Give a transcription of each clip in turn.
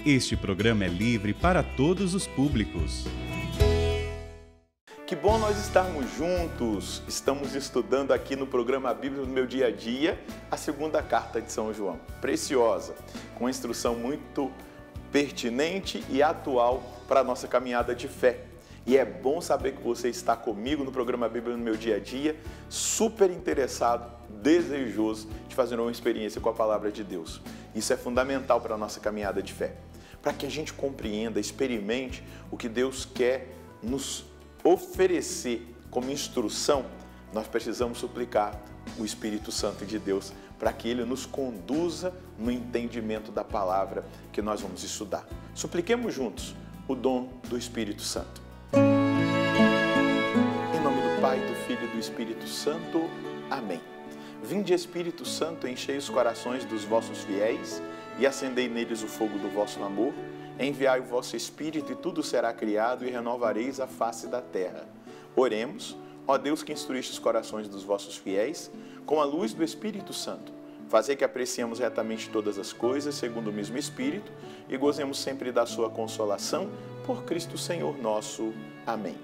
Este programa é livre para todos os públicos. Que bom nós estarmos juntos. Estamos estudando aqui no programa Bíblia no Meu Dia a Dia, a segunda carta de São João. Preciosa, com uma instrução muito pertinente e atual para a nossa caminhada de fé. E é bom saber que você está comigo no programa Bíblia no Meu Dia a Dia, super interessado, desejoso de fazer uma experiência com a Palavra de Deus. Isso é fundamental para a nossa caminhada de fé. Para que a gente compreenda, experimente o que Deus quer nos oferecer como instrução, nós precisamos suplicar o Espírito Santo de Deus para que Ele nos conduza no entendimento da palavra que nós vamos estudar. Supliquemos juntos o dom do Espírito Santo. Em nome do Pai, do Filho e do Espírito Santo. Amém. Vinde, Espírito Santo, enchei os corações dos vossos fiéis e acendei neles o fogo do vosso amor. Enviai o vosso Espírito e tudo será criado e renovareis a face da terra. Oremos, ó Deus que instruíste os corações dos vossos fiéis, com a luz do Espírito Santo. Fazei que apreciemos retamente todas as coisas, segundo o mesmo Espírito, e gozemos sempre da sua consolação, por Cristo Senhor nosso. Amém.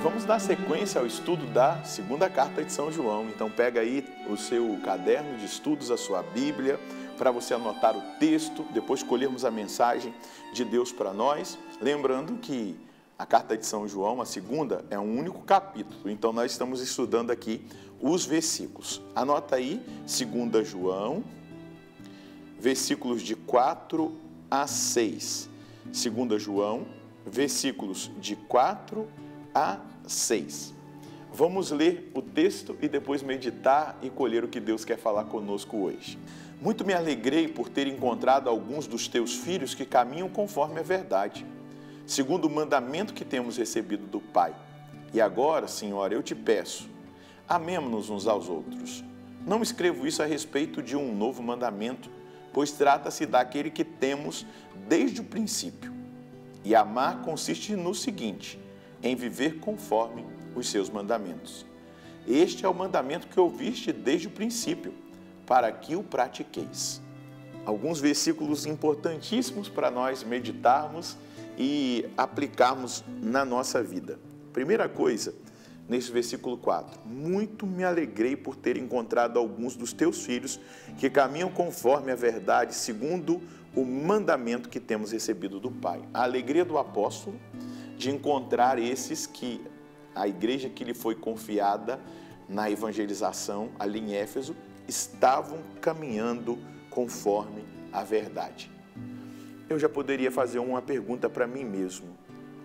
Vamos dar sequência ao estudo da segunda carta de São João. Então pega aí o seu caderno de estudos, a sua Bíblia, para você anotar o texto, depois escolhermos a mensagem de Deus para nós. Lembrando que a carta de São João, a segunda, é um único capítulo. Então nós estamos estudando aqui os versículos. Anota aí, 2 João, versículos de 4 a 6. 2 João, versículos de 4 a 6. Vamos ler o texto e depois meditar e colher o que Deus quer falar conosco hoje. Muito me alegrei por ter encontrado alguns dos teus filhos que caminham conforme a verdade, segundo o mandamento que temos recebido do Pai. E agora, Senhora, eu te peço, amemo-nos uns aos outros. Não escrevo isso a respeito de um novo mandamento, pois trata-se daquele que temos desde o princípio. E amar consiste no seguinte, em viver conforme os seus mandamentos. Este é o mandamento que ouviste desde o princípio, para que o pratiqueis. Alguns versículos importantíssimos para nós meditarmos e aplicarmos na nossa vida. Primeira coisa, nesse versículo 4, muito me alegrei por ter encontrado alguns dos teus filhos que caminham conforme a verdade, segundo o mandamento que temos recebido do Pai. A alegria do apóstolo de encontrar esses que a igreja que lhe foi confiada na evangelização ali em Éfeso estavam caminhando conforme a verdade. Eu já poderia fazer uma pergunta para mim mesmo.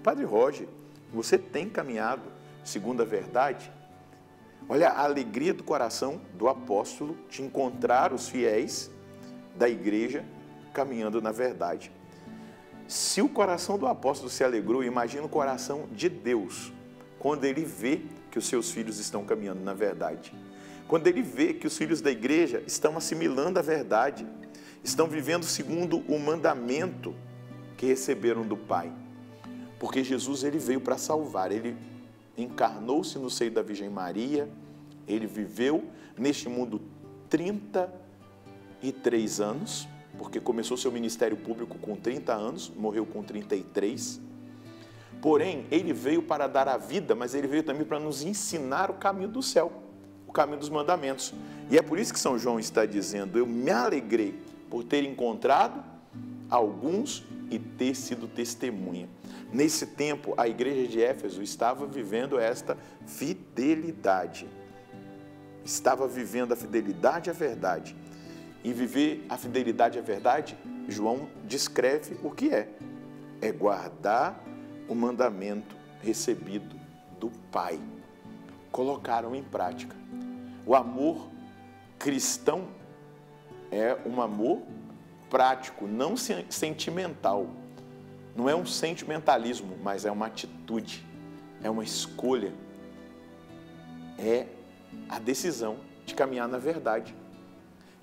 Padre Roger, você tem caminhado segundo a verdade? Olha a alegria do coração do apóstolo de encontrar os fiéis da igreja caminhando na verdade. Se o coração do apóstolo se alegrou, imagina o coração de Deus, quando ele vê que os seus filhos estão caminhando na verdade. Quando ele vê que os filhos da igreja estão assimilando a verdade, estão vivendo segundo o mandamento que receberam do Pai. Porque Jesus ele veio para salvar, ele encarnou-se no seio da Virgem Maria, ele viveu neste mundo 33 anos, porque começou seu ministério público com 30 anos, morreu com 33. Porém, ele veio para dar a vida, mas ele veio também para nos ensinar o caminho do céu, o caminho dos mandamentos. E é por isso que São João está dizendo, eu me alegrei por ter encontrado alguns e ter sido testemunha. Nesse tempo, a igreja de Éfeso estava vivendo esta fidelidade. Estava vivendo a fidelidade à verdade. E viver a fidelidade à verdade, João descreve o que é. É guardar o mandamento recebido do Pai. Colocaram em prática. O amor cristão é um amor prático, não sentimental. Não é um sentimentalismo, mas é uma atitude, é uma escolha. É a decisão de caminhar na verdade.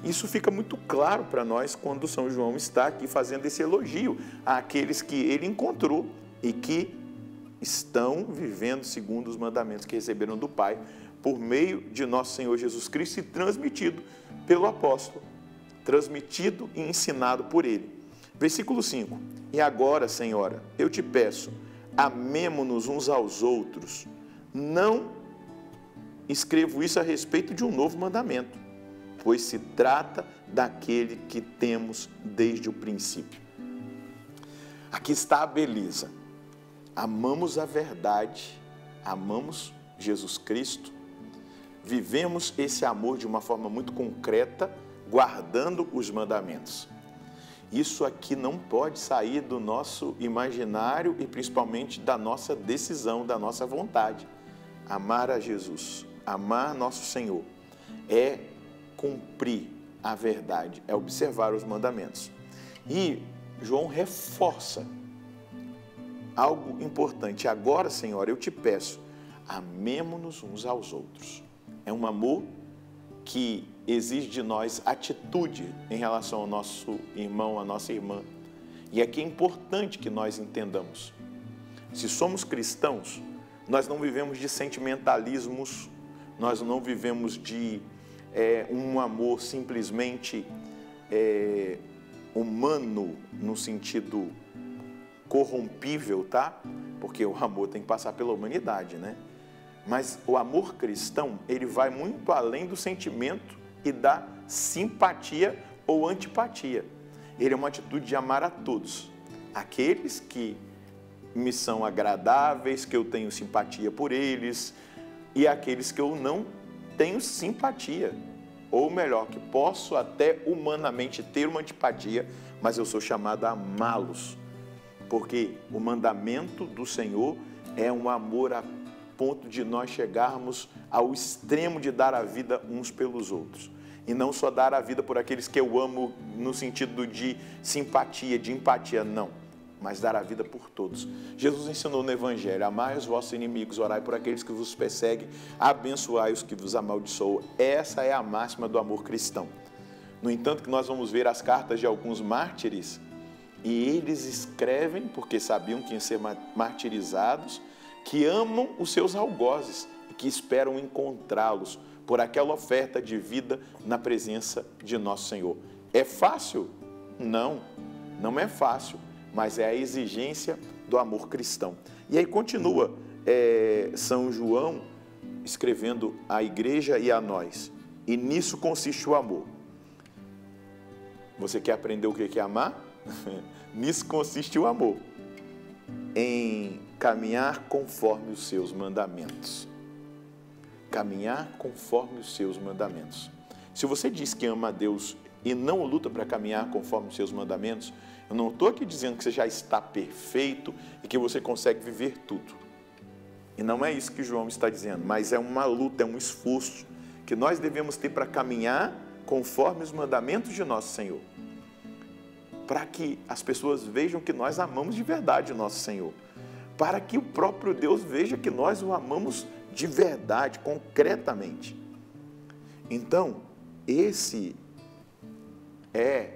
Isso fica muito claro para nós quando São João está aqui fazendo esse elogio àqueles que ele encontrou e que estão vivendo segundo os mandamentos que receberam do Pai, por meio de nosso Senhor Jesus Cristo e transmitido pelo apóstolo. transmitido e ensinado por ele. Versículo 5. E agora, Senhora, eu te peço, amemo-nos uns aos outros. Não escrevo isso a respeito de um novo mandamento, pois se trata daquele que temos desde o princípio. Aqui está a beleza. Amamos a verdade, amamos Jesus Cristo, vivemos esse amor de uma forma muito concreta, guardando os mandamentos. Isso aqui não pode sair do nosso imaginário e principalmente da nossa decisão, da nossa vontade. Amar a Jesus, amar nosso Senhor, é cumprir a verdade, é observar os mandamentos. E João reforça algo importante. Agora, Senhora, eu te peço, amemo-nos uns aos outros. É um amor que exige de nós atitude em relação ao nosso irmão, à nossa irmã. E aqui é importante que nós entendamos. Se somos cristãos, nós não vivemos de sentimentalismos, nós não vivemos de um amor simplesmente humano, no sentido corrompível, tá? Porque o amor tem que passar pela humanidade, né? Mas o amor cristão, ele vai muito além do sentimento e da simpatia ou antipatia. Ele é uma atitude de amar a todos. Aqueles que me são agradáveis, que eu tenho simpatia por eles, e aqueles que eu não tenho simpatia. Ou melhor, que posso até humanamente ter uma antipatia, mas eu sou chamado a amá-los. Porque o mandamento do Senhor é um amor a ponto de nós chegarmos ao extremo de dar a vida uns pelos outros. E não só dar a vida por aqueles que eu amo no sentido de simpatia, de empatia, não. Mas dar a vida por todos. Jesus ensinou no Evangelho, amai os vossos inimigos, orai por aqueles que vos perseguem, abençoai os que vos amaldiçoam. Essa é a máxima do amor cristão. No entanto, que nós vamos ver as cartas de alguns mártires, e eles escrevem, porque sabiam que iam ser martirizados, que amam os seus algozes e que esperam encontrá-los por aquela oferta de vida na presença de nosso Senhor. É fácil? Não, não é fácil, mas é a exigência do amor cristão. E aí continua São João escrevendo à igreja e a nós. E nisso consiste o amor. Você quer aprender o que é amar? Nisso consiste o amor. Em caminhar conforme os seus mandamentos. Caminhar conforme os seus mandamentos. Se você diz que ama a Deus e não luta para caminhar conforme os seus mandamentos, eu não estou aqui dizendo que você já está perfeito e que você consegue viver tudo. E não é isso que João está dizendo, mas é uma luta, é um esforço que nós devemos ter para caminhar conforme os mandamentos de nosso Senhor. Para que as pessoas vejam que nós amamos de verdade o nosso Senhor. Para que o próprio Deus veja que nós o amamos de verdade, concretamente. Então, esse é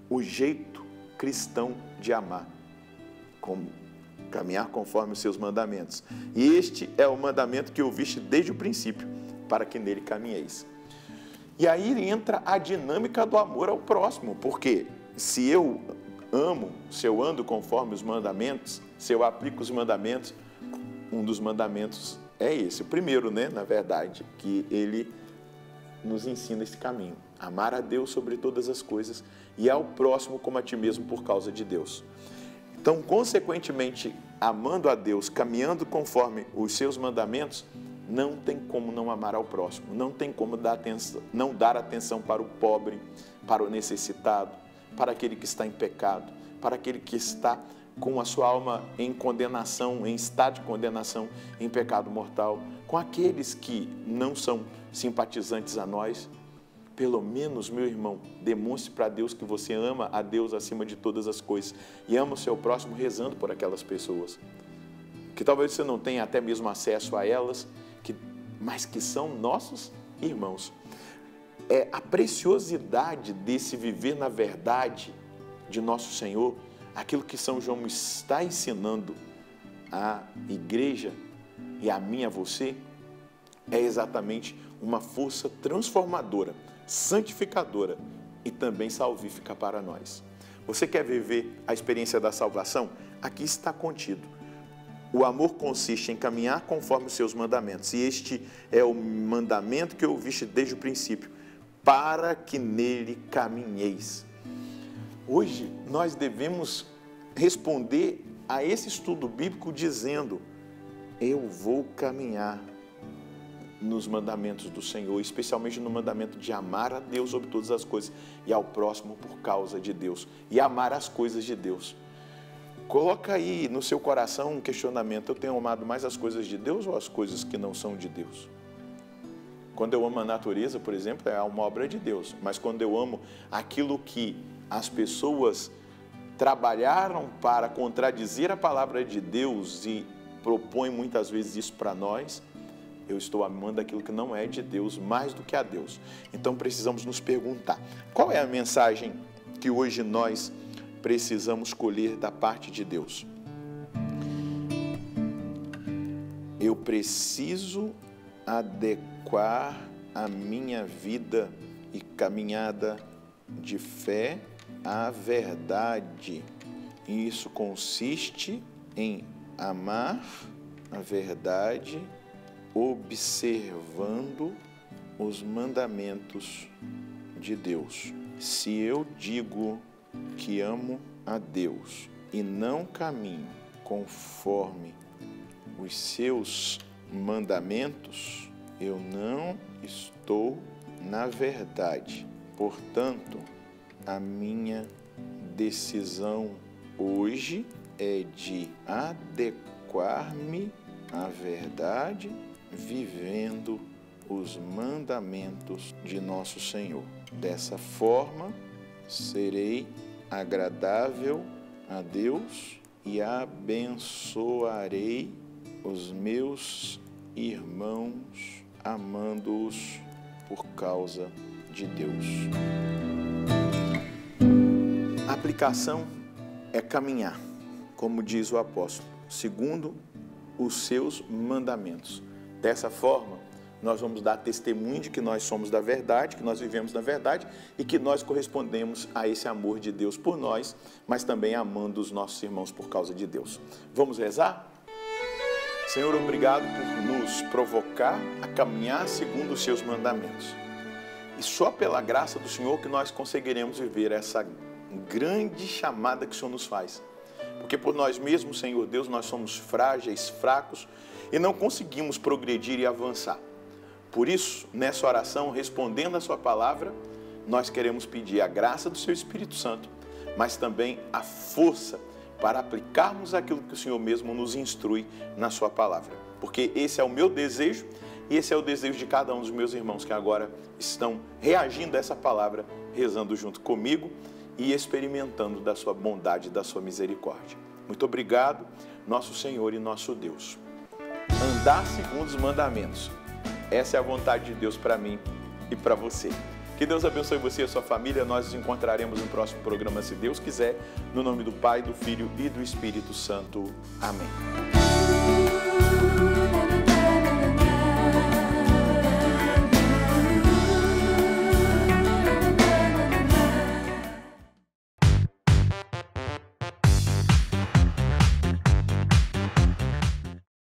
o jeito cristão de amar, como caminhar conforme os seus mandamentos. E este é o mandamento que ouviste desde o princípio, para que nele caminheis. E aí entra a dinâmica do amor ao próximo, porque se eu amo, se eu ando conforme os mandamentos, se eu aplico os mandamentos, um dos mandamentos é esse, o primeiro, né, na verdade, que ele nos ensina esse caminho. Amar a Deus sobre todas as coisas e ao próximo como a ti mesmo por causa de Deus. Então, consequentemente, amando a Deus, caminhando conforme os seus mandamentos, não tem como não amar ao próximo, não tem como não dar atenção para o pobre, para o necessitado, para aquele que está em pecado, para aquele que está com a sua alma em condenação, em estado de condenação, em pecado mortal, com aqueles que não são simpatizantes a nós. Pelo menos, meu irmão, demonstre para Deus que você ama a Deus acima de todas as coisas e ama o seu próximo rezando por aquelas pessoas, que talvez você não tenha até mesmo acesso a elas, mas que são nossos irmãos. É a preciosidade desse viver na verdade de nosso Senhor, aquilo que São João está ensinando à igreja e a mim, a você, é exatamente uma força transformadora, santificadora e também salvífica para nós. Você quer viver a experiência da salvação? Aqui está contido. O amor consiste em caminhar conforme os seus mandamentos, e este é o mandamento que ouviste desde o princípio, para que nele caminheis. Hoje nós devemos responder a esse estudo bíblico dizendo: eu vou caminhar nos mandamentos do Senhor, especialmente no mandamento de amar a Deus sobre todas as coisas e ao próximo por causa de Deus, e amar as coisas de Deus. Coloca aí no seu coração um questionamento: eu tenho amado mais as coisas de Deus ou as coisas que não são de Deus? Quando eu amo a natureza, por exemplo, é uma obra de Deus, mas quando eu amo aquilo que as pessoas trabalharam para contradizer a palavra de Deus e propõem muitas vezes isso para nós, eu estou amando aquilo que não é de Deus mais do que a Deus. Então precisamos nos perguntar: qual é a mensagem que hoje nós precisamos colher da parte de Deus? Eu preciso adequar a minha vida e caminhada de fé à verdade. E isso consiste em amar a verdade, observando os mandamentos de Deus. Se eu digo que amo a Deus e não caminho conforme os seus mandamentos, eu não estou na verdade. Portanto, a minha decisão hoje é de adequar-me à verdade, vivendo os mandamentos de nosso Senhor. Dessa forma, serei agradável a Deus e abençoarei os meus irmãos, amando-os por causa de Deus. A aplicação é caminhar, como diz o apóstolo, segundo os seus mandamentos. Dessa forma, nós vamos dar testemunho de que nós somos da verdade, que nós vivemos na verdade e que nós correspondemos a esse amor de Deus por nós, mas também amando os nossos irmãos por causa de Deus. Vamos rezar? Senhor, obrigado por nos provocar a caminhar segundo os seus mandamentos. E só pela graça do Senhor que nós conseguiremos viver essa grande chamada que o Senhor nos faz. Porque por nós mesmos, Senhor Deus, nós somos frágeis, fracos e não conseguimos progredir e avançar. Por isso, nessa oração, respondendo a sua palavra, nós queremos pedir a graça do seu Espírito Santo, mas também a força para aplicarmos aquilo que o Senhor mesmo nos instrui na sua palavra. Porque esse é o meu desejo e esse é o desejo de cada um dos meus irmãos que agora estão reagindo a essa palavra, rezando junto comigo e experimentando da sua bondade e da sua misericórdia. Muito obrigado, nosso Senhor e nosso Deus. Andar segundo os mandamentos. Essa é a vontade de Deus para mim e para você. Que Deus abençoe você e a sua família. Nós nos encontraremos no próximo programa, se Deus quiser, no nome do Pai, do Filho e do Espírito Santo. Amém.